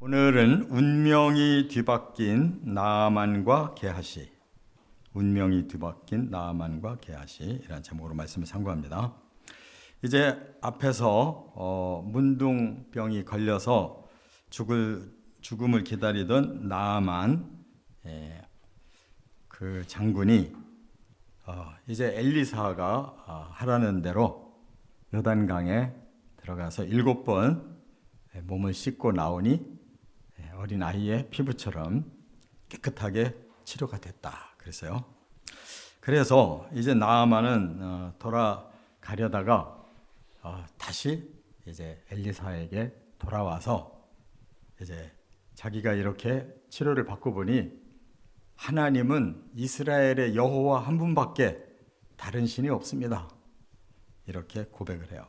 오늘은 운명이 뒤바뀐 나아만과 게하시, 운명이 뒤바뀐 나아만과 게하시라는 제목으로 말씀을 참고합니다. 이제 앞에서 문둥병이 걸려서 죽음을 기다리던 나아만 그 장군이 이제 엘리사가 하라는 대로 요단강에 들어가서 7번 몸을 씻고 나오니 어린 아이의 피부처럼 깨끗하게 치료가 됐다 그랬어요. 그래서 이제 나아만은 돌아가려다가 다시 이제 엘리사에게 돌아와서 이제 자기가 이렇게 치료를 받고 보니 하나님은 이스라엘의 여호와 한 분밖에 다른 신이 없습니다. 이렇게 고백을 해요.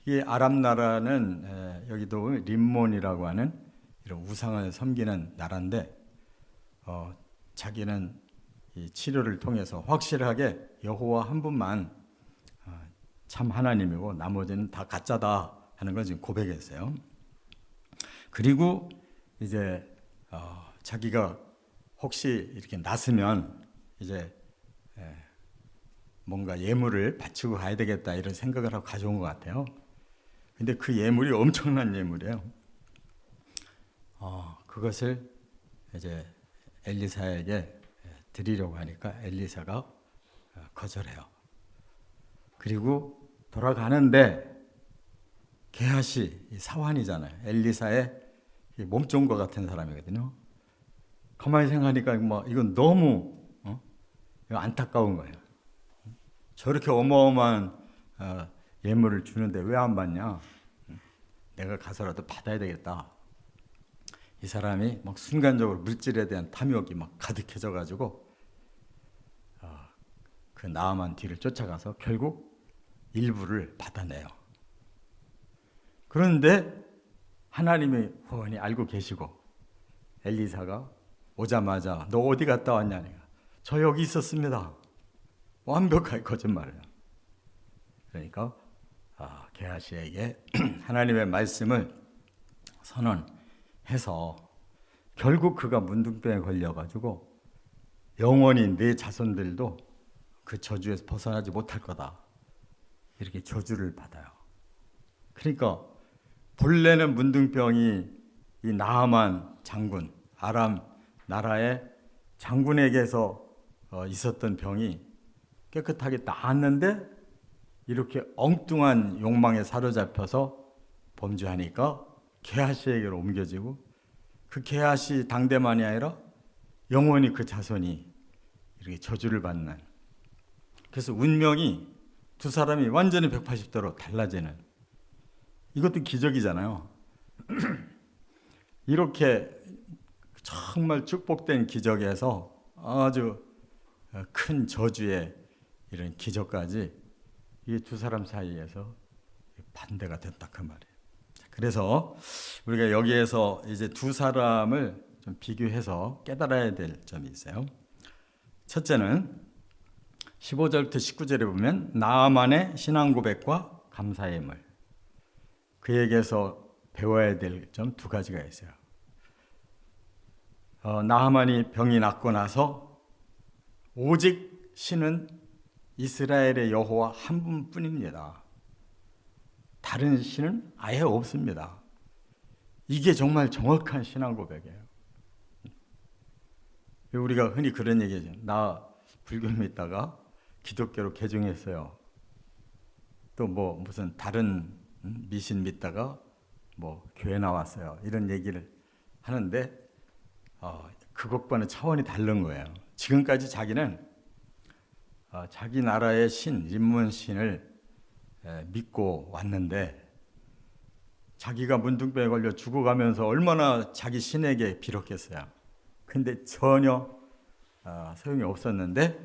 이 아람 나라는 여기도 림몬이라고 하는 이런 우상을 섬기는 나라인데 자기는 이 치료를 통해서 확실하게 여호와 한 분만 참 하나님이고 나머지는 다 가짜다 하는 걸 지금 고백했어요. 그리고 이제 자기가 혹시 이렇게 났으면 이제 뭔가 예물을 바치고 가야 되겠다 이런 생각을 하고 가져온 것 같아요. 근데 그 예물이 엄청난 예물이에요. 그것을 이제 엘리사에게 드리려고 하니까 엘리사가 거절해요. 그리고 돌아가는데 게하시 사환이잖아요. 엘리사의 몸종과 같은 사람이거든요. 가만히 생각하니까 이건 너무 안타까운 거예요. 저렇게 어마어마한 예물을 주는데 왜 안 받냐? 내가 가서라도 받아야 되겠다. 이 사람이 막 순간적으로 물질에 대한 탐욕이 막 가득해져 가지고 그 나아만 뒤를 쫓아가서 결국 일부를 받아내요. 그런데 하나님이 훤히 알고 계시고 엘리사가 오자마자 너 어디 갔다 왔냐니까 저 여기 있었습니다. 완벽하게 거짓말을 해요. 그러니까 게하시에게 하나님의 말씀을 선언해서 결국 그가 문둥병에 걸려가지고 영원히 내 자손들도 그 저주에서 벗어나지 못할 거다. 이렇게 저주를 받아요. 그러니까 본래는 문둥병이 이 나아만 장군, 아람 나라의 장군에게서 있었던 병이 깨끗하게 나았는데 이렇게 엉뚱한 욕망에 사로잡혀서 범죄하니까 게하시에게로 옮겨지고 그 게하시 당대만이 아니라 영원히 그 자손이 이렇게 저주를 받는, 그래서 운명이 두 사람이 완전히 180도로 달라지는, 이것도 기적이잖아요. 이렇게 정말 축복된 기적에서 아주 큰 저주의 이런 기적까지 이 두 사람 사이에서 반대가 됐다 그 말이에요. 그래서 우리가 여기에서 이제 두 사람을 좀 비교해서 깨달아야 될 점이 있어요. 첫째는 15절부터 19절에 보면 나아만의 신앙 고백과 감사의 예물, 그에게서 배워야 될 점 두 가지가 있어요. 나아만이 병이 낫고 나서 오직 신은 이스라엘의 여호와 한 분뿐입니다. 다른 신은 아예 없습니다. 이게 정말 정확한 신앙 고백이에요. 우리가 흔히 그런 얘기죠. 나 불교 믿다가 기독교로 개종했어요. 또 무슨 다른 미신 믿다가 교회 나왔어요. 이런 얘기를 하는데 그것과는 차원이 다른 거예요. 지금까지 자기는 자기 나라의 신, 림몬 신을 믿고 왔는데 자기가 문둥병에 걸려 죽어가면서 얼마나 자기 신에게 빌었겠어요. 근데 전혀 소용이 없었는데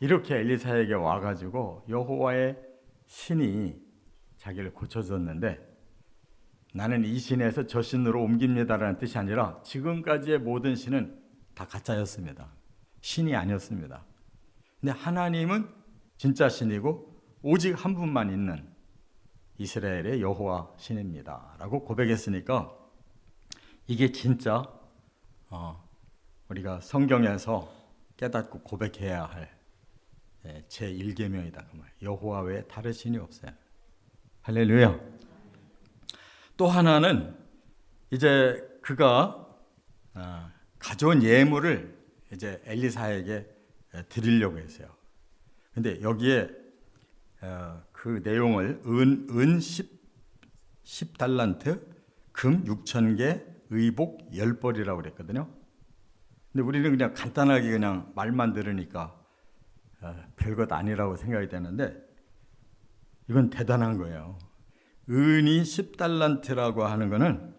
이렇게 엘리사에게 와가지고 여호와의 신이 자기를 고쳐줬는데, 나는 이 신에서 저 신으로 옮깁니다라는 뜻이 아니라 지금까지의 모든 신은 다 가짜였습니다. 신이 아니었습니다. 근데 하나님은 진짜 신이고 오직 한 분만 있는 이스라엘의 여호와 신입니다 라고 고백했으니까 이게 진짜 우리가 성경에서 깨닫고 고백해야 할 제1계명이다 그 말. 여호와 외에 다른 신이 없어요. 할렐루야. 또 하나는 이제 그가 가져온 예물을 이제 엘리사에게 드리려고 했어요. 근데 여기에 그 내용을 은 10달란트, 금 6,000개, 의복 10벌이라고 그랬거든요. 근데 우리는 그냥 간단하게 그냥 말만 들으니까 별것 아니라고 생각이 되는데 이건 대단한 거예요. 은이 10달란트라고 하는 거는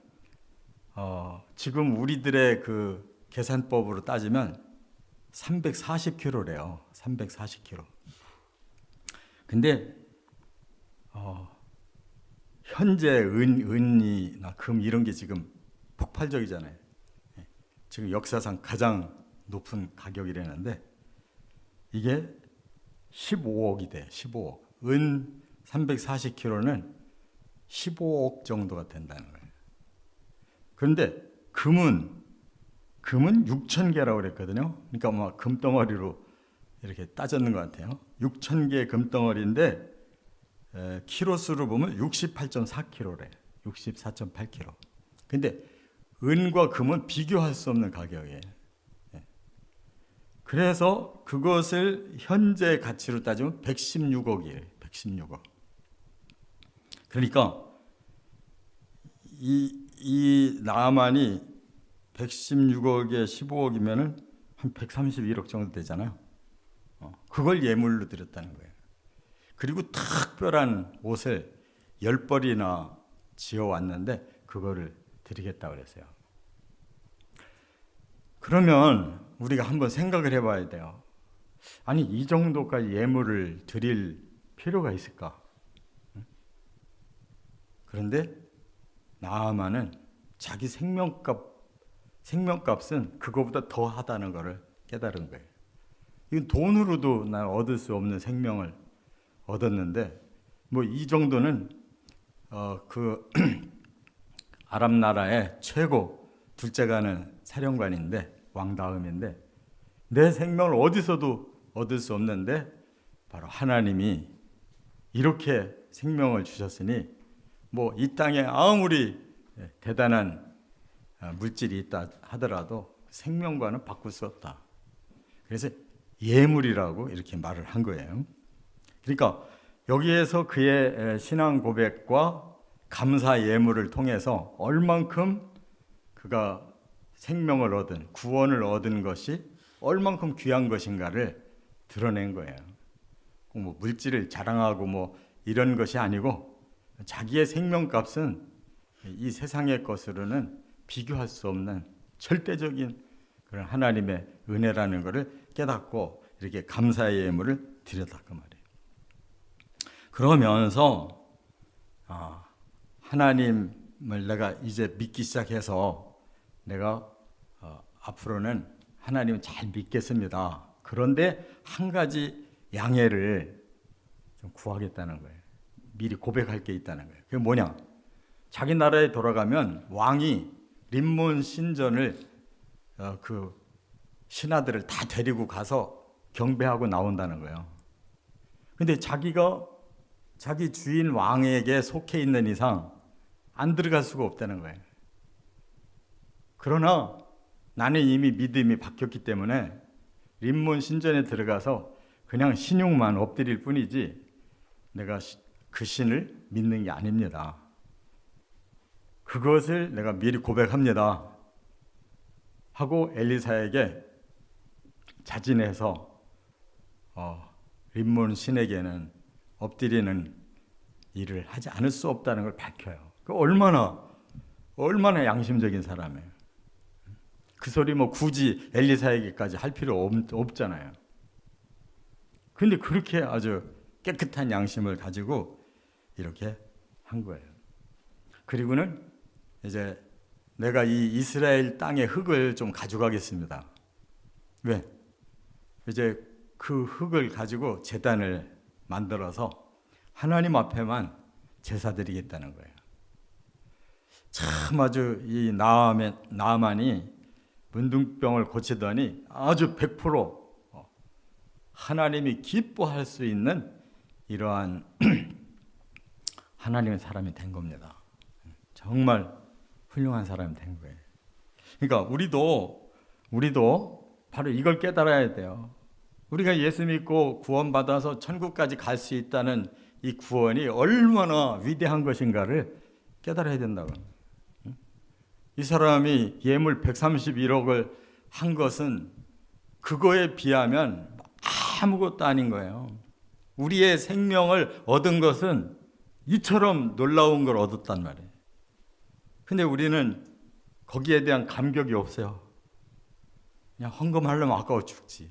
지금 우리들의 그 계산법으로 따지면 340kg래요. 340kg. 근데 현재 은이나 금 이런 게 지금 폭발적이잖아요. 지금 역사상 가장 높은 가격이라는데 이게 15억이 돼. 15억. 은 340kg는 15억 정도가 된다는 거예요. 그런데 금은 6,000개라고 그랬거든요. 그러니까 뭐 금덩어리로 이렇게 따졌는 것 같아요. 6,000개 금덩어리인데 키로수로 보면 68.4kg래. 64.8kg. 근데 은과 금은 비교할 수 없는 가격이에요. 그래서 그것을 현재 가치로 따지면 116억이에요. 116억. 그러니까 이 나만이 116억에 15억이면은 한 131억 정도 되잖아요. 그걸 예물로 드렸다는 거예요. 그리고 특별한 옷을 10벌이나 지어왔는데 그거를 드리겠다고 그랬어요. 그러면 우리가 한번 생각을 해봐야 돼요. 아니 이 정도까지 예물을 드릴 필요가 있을까? 그런데 나아만은 자기 생명값은 그거보다 더 하다는 것을 깨달은 거예요. 이건 돈으로도 난 얻을 수 없는 생명을 얻었는데 뭐 이 정도는 그 아랍 나라의 최고 둘째가는 사령관인데 왕 다음인데 내 생명을 어디서도 얻을 수 없는데 바로 하나님이 이렇게 생명을 주셨으니 뭐 이 땅에 아무리 대단한 물질이 있다 하더라도 생명과는 바꿀 수 없다. 그래서 예물이라고 이렇게 말을 한 거예요. 그러니까 여기에서 그의 신앙 고백과 감사 예물을 통해서 얼만큼 그가 생명을 얻은 구원을 얻은 것이 얼만큼 귀한 것인가를 드러낸 거예요. 뭐 물질을 자랑하고 뭐 이런 것이 아니고 자기의 생명값은 이 세상의 것으로는 비교할 수 없는 절대적인 그런 하나님의 은혜라는 것을 깨닫고 이렇게 감사의 예물을 드렸다 그 말이에요. 그러면서 하나님을 내가 이제 믿기 시작해서 내가 앞으로는 하나님을 잘 믿겠습니다. 그런데 한 가지 양해를 좀 구하겠다는 거예요. 미리 고백할 게 있다는 거예요. 그게 뭐냐? 자기 나라에 돌아가면 왕이 림몬 신전을 그 신하들을 다 데리고 가서 경배하고 나온다는 거예요. 근데 자기가 자기 주인 왕에게 속해 있는 이상 안 들어갈 수가 없다는 거예요. 그러나 나는 이미 믿음이 바뀌었기 때문에 림몬 신전에 들어가서 그냥 신용만 엎드릴 뿐이지 내가 그 신을 믿는 게 아닙니다. 그것을 내가 미리 고백합니다. 하고 엘리사에게 자진해서 림몬 신에게는 엎드리는 일을 하지 않을 수 없다는 걸 밝혀요. 얼마나 양심적인 사람이에요. 그 소리 뭐 굳이 엘리사에게까지 할 필요 없잖아요. 근데 그렇게 아주 깨끗한 양심을 가지고 이렇게 한 거예요. 그리고는 이제 내가 이 이스라엘 땅의 흙을 좀 가져가겠습니다. 왜? 이제 그 흙을 가지고 제단을 만들어서 하나님 앞에만 제사 드리겠다는 거예요. 참 아주 이 나아만이 문둥병을 고치더니 아주 100% 하나님이 기뻐할 수 있는 이러한 하나님의 사람이 된 겁니다. 정말 훌륭한 사람이 된 거예요. 그러니까 우리도 바로 이걸 깨달아야 돼요. 우리가 예수 믿고 구원받아서 천국까지 갈 수 있다는 이 구원이 얼마나 위대한 것인가를 깨달아야 된다고. 이 사람이 예물 131억을 한 것은 그거에 비하면 아무것도 아닌 거예요. 우리의 생명을 얻은 것은 이처럼 놀라운 걸 얻었단 말이에요. 근데 우리는 거기에 대한 감격이 없어요. 그냥 헌금하려면 아까워 죽지.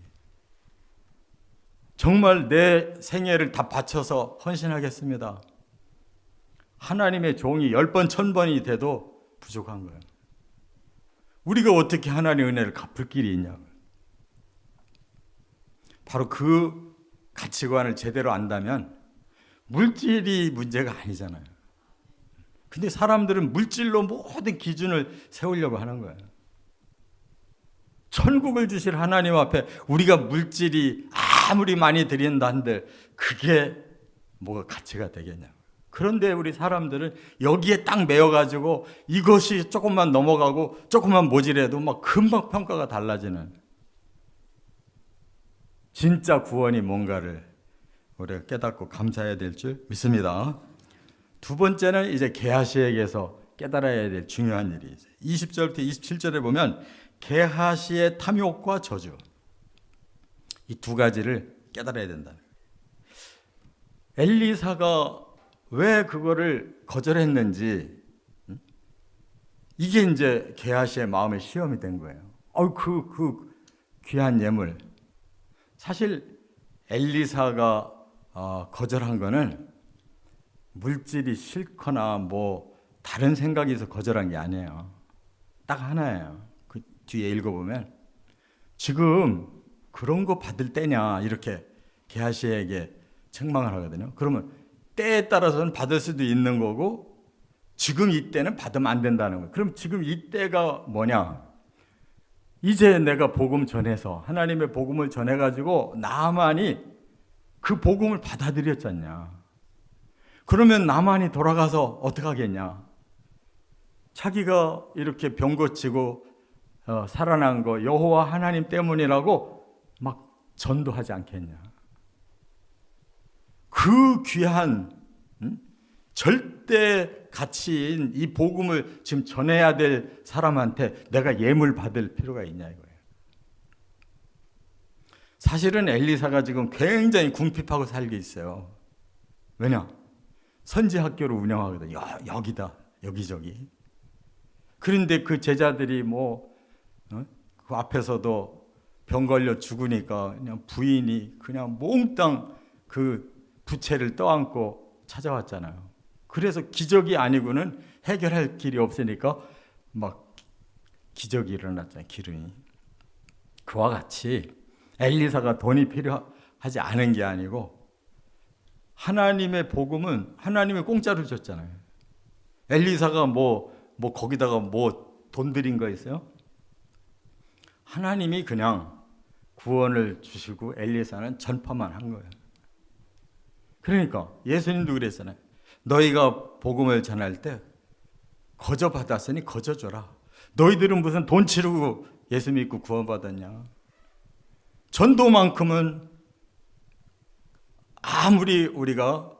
정말 내 생애를 다 바쳐서 헌신하겠습니다. 하나님의 종이 10번, 1000번이 돼도 부족한 거예요. 우리가 어떻게 하나님의 은혜를 갚을 길이 있냐고요. 바로 그 가치관을 제대로 안다면 물질이 문제가 아니잖아요. 근데 사람들은 물질로 모든 기준을 세우려고 하는 거예요. 천국을 주실 하나님 앞에 우리가 물질이 아무리 많이 드린다 한들 그게 뭐가 가치가 되겠냐고. 그런데 우리 사람들은 여기에 딱 매여가지고 이것이 조금만 넘어가고 조금만 모질해도 막 금방 평가가 달라지는, 진짜 구원이 뭔가를 우리가 깨닫고 감사해야 될 줄 믿습니다. 두 번째는 이제 게하시에게서 깨달아야 될 중요한 일이 20절부터 27절에 보면 게하시의 탐욕과 저주, 이 두 가지를 깨달아야 된다. 엘리사가 왜 그거를 거절했는지, 이게 이제 게하시의 마음의 시험이 된 거예요. 그 귀한 예물. 사실 엘리사가 거절한 거는 물질이 싫거나 뭐 다른 생각이 있어 거절한 게 아니에요. 딱 하나예요. 그 뒤에 읽어보면 지금 그런 거 받을 때냐 이렇게 게하시에게 책망을 하거든요. 그러면 때에 따라서는 받을 수도 있는 거고 지금 이때는 받으면 안 된다는 거예요. 그럼 지금 이때가 뭐냐? 이제 내가 복음 전해서 하나님의 복음을 전해가지고 나만이 그 복음을 받아들였잖냐. 그러면 나만이 돌아가서 어떻게 하겠냐. 자기가 이렇게 병 고치고 살아난 거 여호와 하나님 때문이라고 막 전도하지 않겠냐. 그 귀한 절대 가치인 이 복음을 지금 전해야 될 사람한테 내가 예물 받을 필요가 있냐 이거예요. 사실은 엘리사가 지금 굉장히 궁핍하고 살고 있어요. 왜냐? 선지 학교를 운영하거든요. 여기다 여기저기. 그런데 그 제자들이 그 앞에서도 병 걸려 죽으니까 그냥 부인이 그냥 몽땅 그 부채를 떠안고 찾아왔잖아요. 그래서 기적이 아니고는 해결할 길이 없으니까 막 기적이 일어났잖아요. 기름이. 그와 같이 엘리사가 돈이 필요하지 않은 게 아니고 하나님의 복음은 하나님이 공짜로 줬잖아요. 엘리사가 거기다가 돈 들인 거 있어요? 하나님이 그냥 구원을 주시고 엘리사는 전파만 한 거예요. 그러니까 예수님도 그랬잖아요. 너희가 복음을 전할 때 거저 받았으니 거저 줘라. 너희들은 무슨 돈 치르고 예수 믿고 구원받았냐. 전도만큼은 아무리 우리가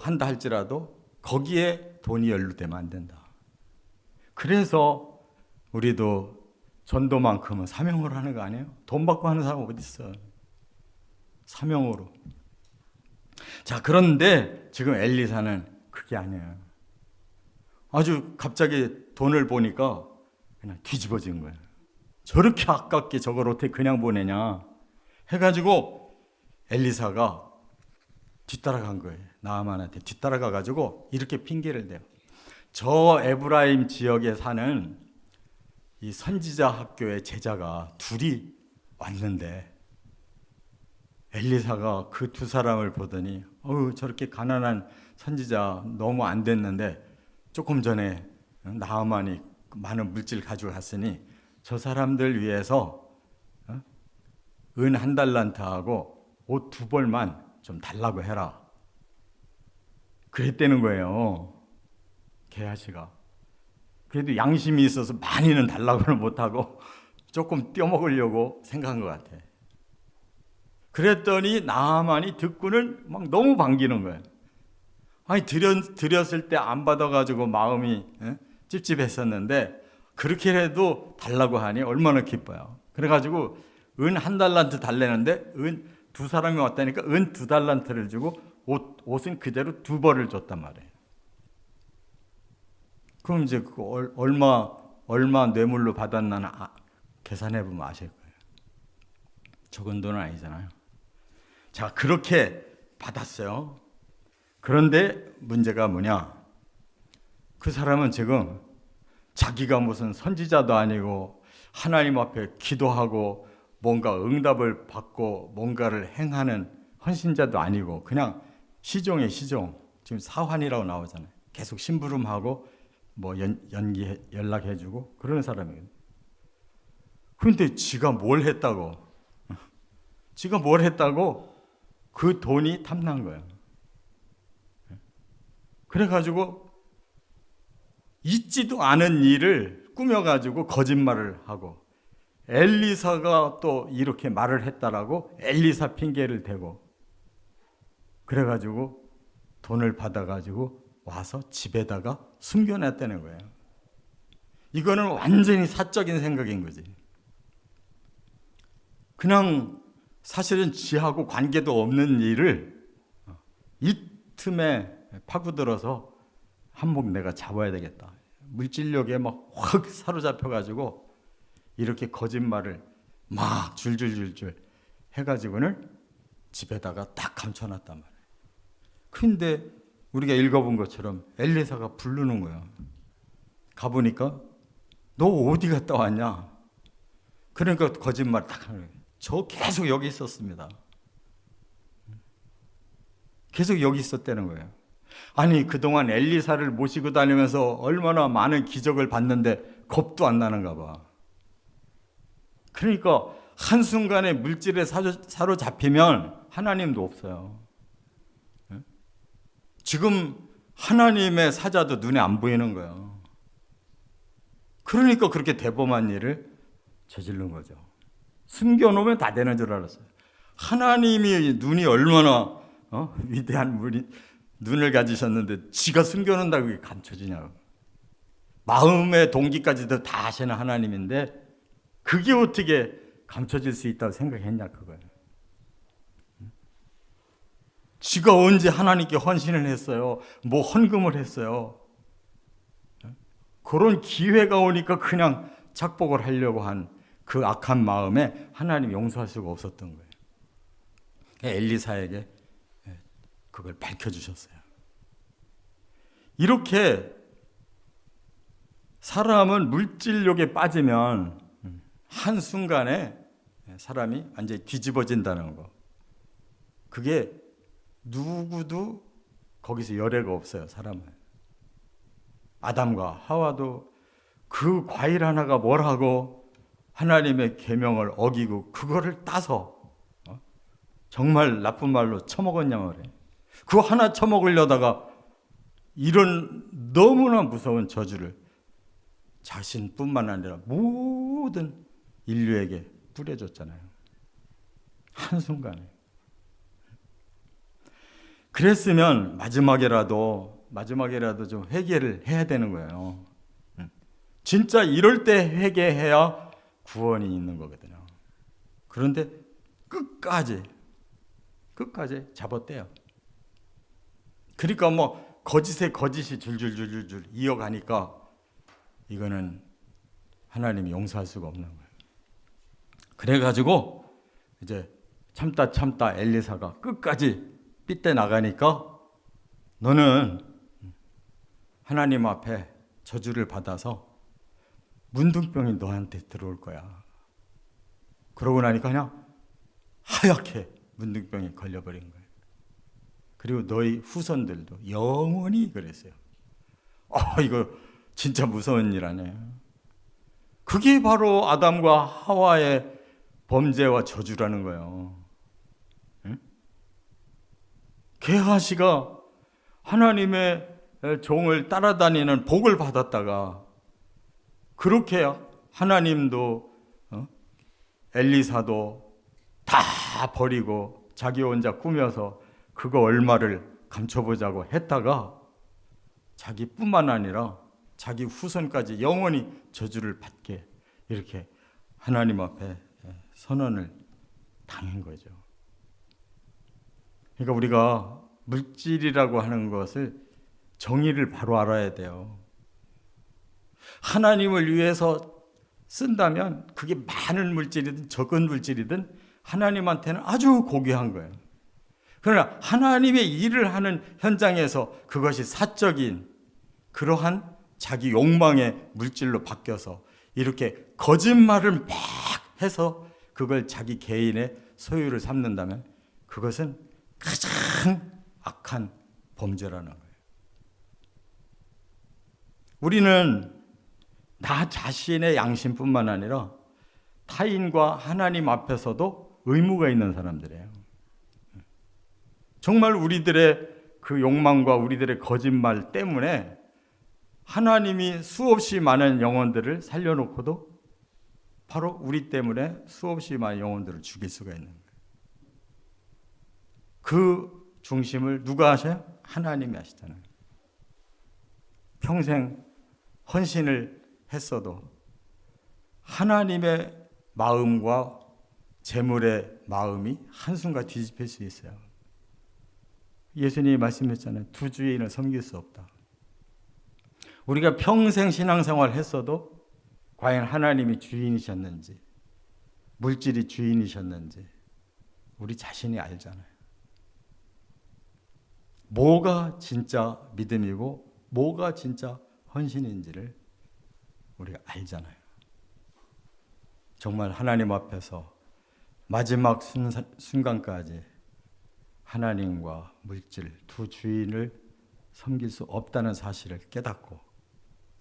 한다 할지라도 거기에 돈이 연루되면 안 된다. 그래서 우리도 전도만큼은 사명으로 하는 거 아니에요? 돈 받고 하는 사람 어디 있어? 사명으로. 자, 그런데 지금 엘리사는 그게 아니에요. 아주 갑자기 돈을 보니까 그냥 뒤집어진 거예요. 저렇게 아깝게 저걸 어떻게 그냥 보내냐 해가지고 엘리사가 뒤따라간 거예요. 나아만한테 뒤따라가 가지고 이렇게 핑계를 대요. 저 에브라임 지역에 사는 이 선지자 학교의 제자가 둘이 왔는데 엘리사가 그 두 사람을 보더니 저렇게 가난한 선지자 너무 안 됐는데 조금 전에 나아만이 많은 물질 가지고 갔으니 저 사람들 위해서 은 1달란트하고 옷 2벌만 좀 달라고 해라. 그랬다는 거예요. 게하시가. 그래도 양심이 있어서 많이는 달라고는 못하고 조금 떼어먹으려고 생각한 것 같아. 그랬더니 나아만이 듣고는 막 너무 반기는 거예요. 아니 드렸을 때 안 받아가지고 마음이 찝찝했었는데 그렇게 해도 달라고 하니 얼마나 기뻐요. 그래가지고 은 1달란트 달래는데 은 2사람이 왔다니까 은 2달란트를 주고 옷은 그대로 2벌을 줬단 말이에요. 그럼 이제 얼마 뇌물로 받았나 계산해 보면 아실 거예요. 적은 돈은 아니잖아요. 자, 그렇게 받았어요. 그런데 문제가 뭐냐? 그 사람은 지금 자기가 무슨 선지자도 아니고 하나님 앞에 기도하고 뭔가 응답을 받고 뭔가를 행하는 헌신자도 아니고 그냥 시종의 시종. 지금 사환이라고 나오잖아요. 계속 심부름하고 뭐 연락해주고 그러는 사람이에요. 그런데 지가 뭘 했다고? 지가 뭘 했다고 그 돈이 탐난 거예요. 그래가지고 있지도 않은 일을 꾸며가지고 거짓말을 하고 엘리사가 또 이렇게 말을 했다라고 엘리사 핑계를 대고 그래가지고 돈을 받아가지고 와서 집에다가 숨겨놨다는 거예요. 이거는 완전히 사적인 생각인 거지. 그냥 사실은 지하고 관계도 없는 일을 이 틈에 파고들어서 한몫 내가 잡아야 되겠다. 물질력에 막 확 사로잡혀가지고 이렇게 거짓말을 막 줄줄줄줄 해가지고는 집에다가 딱 감춰놨단 말이에요. 근데 우리가 읽어본 것처럼 엘리사가 부르는 거예요. 가보니까 너 어디 갔다 왔냐? 그러니까 거짓말 딱 하는 거예요. 저 계속 여기 있었습니다. 계속 여기 있었다는 거예요. 아니 그동안 엘리사를 모시고 다니면서 얼마나 많은 기적을 봤는데 겁도 안 나는가 봐. 그러니까 한순간에 물질에 사로잡히면 하나님도 없어요. 지금 하나님의 사자도 눈에 안 보이는 거예요. 그러니까 그렇게 대범한 일을 저지른 거죠. 숨겨놓으면 다 되는 줄 알았어요. 하나님이 눈이 얼마나 위대한 눈을 가지셨는데 지가 숨겨놓는다고 그게 감춰지냐고. 마음의 동기까지도 다 아시는 하나님인데 그게 어떻게 감춰질 수 있다고 생각했냐 그거예요. 지가 언제 하나님께 헌신을 했어요? 뭐 헌금을 했어요? 그런 기회가 오니까 그냥 착복을 하려고 한 그 악한 마음에 하나님 용서할 수가 없었던 거예요. 엘리사에게 그걸 밝혀주셨어요. 이렇게 사람은 물질욕에 빠지면 한순간에 사람이 완전히 뒤집어진다는 거. 그게 누구도 거기서 열애가 없어요, 사람은. 아담과 하와도 그 과일 하나가 뭐라고 하나님의 계명을 어기고 그거를 따서 정말 나쁜 말로 처먹었냐 말이에요. 그거 하나 처먹으려다가 이런 너무나 무서운 저주를 자신뿐만 아니라 모든 인류에게 뿌려줬잖아요. 한순간에. 그랬으면 마지막에라도 좀 회개를 해야 되는 거예요. 진짜 이럴 때 회개해야 구원이 있는 거거든요. 그런데 끝까지 잡았대요. 그러니까 뭐 거짓에 거짓이 줄줄줄줄 이어가니까 이거는 하나님이 용서할 수가 없는 거예요. 그래가지고 이제 참다 엘리사가 끝까지 삐때 나가니까 너는 하나님 앞에 저주를 받아서 문둥병이 너한테 들어올 거야. 그러고 나니까 그냥 하얗게 문둥병에 걸려버린 거예요. 그리고 너희 후손들도 영원히 그랬어요. 이거 진짜 무서운 일 아니에요. 그게 바로 아담과 하와의 범죄와 저주라는 거예요. 응? 게하시가 하나님의 종을 따라다니는 복을 받았다가 그렇게 하나님도 엘리사도 다 버리고 자기 혼자 꾸며서 그거 얼마를 감춰보자고 했다가 자기뿐만 아니라 자기 후손까지 영원히 저주를 받게 이렇게 하나님 앞에 선언을 당한 거죠. 그러니까 우리가 물질이라고 하는 것을 정의를 바로 알아야 돼요. 하나님을 위해서 쓴다면 그게 많은 물질이든 적은 물질이든 하나님한테는 아주 고귀한 거예요. 그러나 하나님의 일을 하는 현장에서 그것이 사적인 그러한 자기 욕망의 물질로 바뀌어서 이렇게 거짓말을 막 해서 그걸 자기 개인의 소유를 삼는다면 그것은 가장 악한 범죄라는 거예요. 우리는 나 자신의 양심뿐만 아니라 타인과 하나님 앞에서도 의무가 있는 사람들이에요. 정말 우리들의 그 욕망과 우리들의 거짓말 때문에 하나님이 수없이 많은 영혼들을 살려놓고도 바로 우리 때문에 수없이 많은 영혼들을 죽일 수가 있는 거예요. 그 중심을 누가 하셔요? 하나님이 하시잖아요. 평생 헌신을 했어도 하나님의 마음과 재물의 마음이 한순간 뒤집힐 수 있어요. 예수님이 말씀했잖아요. 두 주인을 섬길 수 없다. 우리가 평생 신앙생활을 했어도 과연 하나님이 주인이셨는지 물질이 주인이셨는지 우리 자신이 알잖아요. 뭐가 진짜 믿음이고 뭐가 진짜 헌신인지를 우리가 알잖아요. 정말 하나님 앞에서 마지막 순간까지 하나님과 물질 두 주인을 섬길 수 없다는 사실을 깨닫고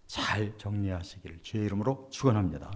잘 정리하시기를 주의 이름으로 축원합니다.